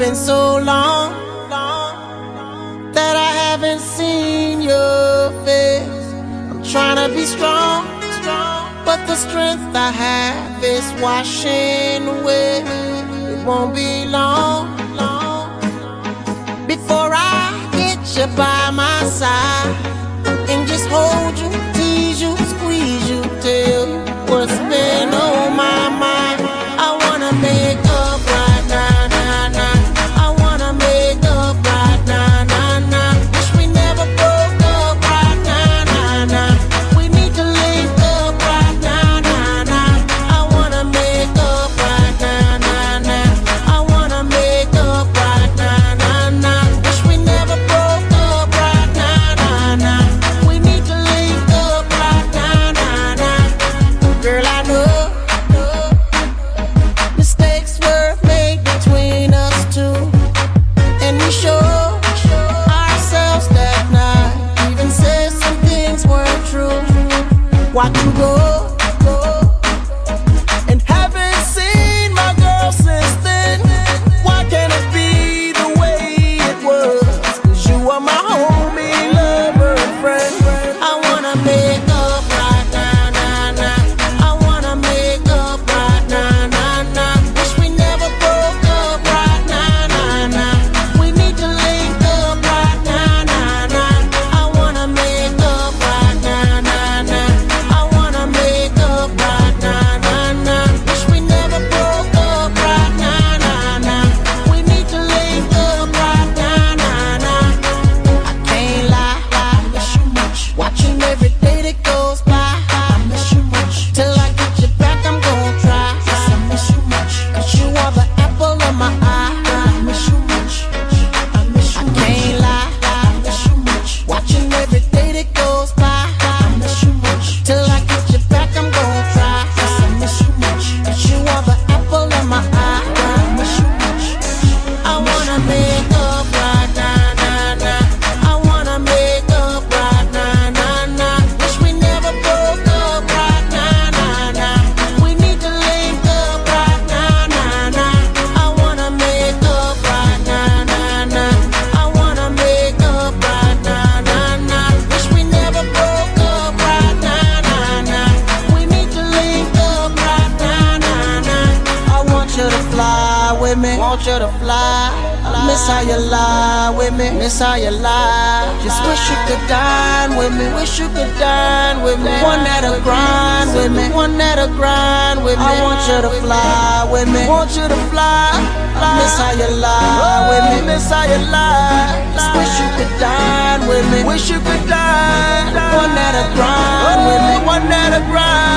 been so long that I haven't seen your face. I'm trying to be strong, but the strength I have is washing away. It won't be long before I get you by my side and just hold you, tease you, squeeze you, tell you what's been on my mind. I wanna make up right now, nah, nah. I wanna make up right now, nah, nah. Wish we never broke up right now, nah, nah. We need to link up right now, nah, nah. I wanna make up right now, nah, nah. I wanna make up right now, nah, nah. Wish we never broke up right now, nah, nah. We need to link up right now, nah, nah. Girl, I know mistakes were made between us two, and we showed ourselves that night. Even said some things weren't true. Watch you go, and haven't seen my girl since then. Why can't it be the way it was? 'Cause you are my homie, lover, and friend. I wanna make up right now, nah, nah. I wanna make up right now, nah, nah. Wish we never broke up right now, nah, nah. We need to link up right now, nah, nah. I wanna make up right now, nah, nah. I wanna make up right now, nah, nah. Wish we never broke up right now, nah, nah. We need to link up right now, nah, nah. I can't lie, I miss you much. Watching every day that goes by, I miss you much. Till I get you back, I'm gonna try. Yes, I miss you much. 'Cause you are the apple of my eye. I miss you much. I miss you much. I can't lie, I miss you much. Watching every day that goes by, I miss you much. Till I get you back, I'm gonna try. Yes, I miss you much. 'Cause you are the apple of my eye. I miss you much. I wanna make up right now, nah, nah. I wanna make up right now, nah, nah. Wish we never broke up right now, nah, nah. We need to link up right now, nah, nah. I wanna make up right now, nah, nah. I wanna make up right now, nah, nah. Wish we never broke up right now, nah, nah. We need to link up right now, nah, nah. I want you to fly with me, want you to fly. Miss how you lie with me, miss how you lie. Just wish you could dine with me, wish you could dine with me. One that'll grind with me, one that'll grind with me. I want you to fly with me, want you to fly. Miss how you lie with me, miss how you lie. Just wish you could dine with me, wish you could dine. One that'll grind with me, one that'll grind.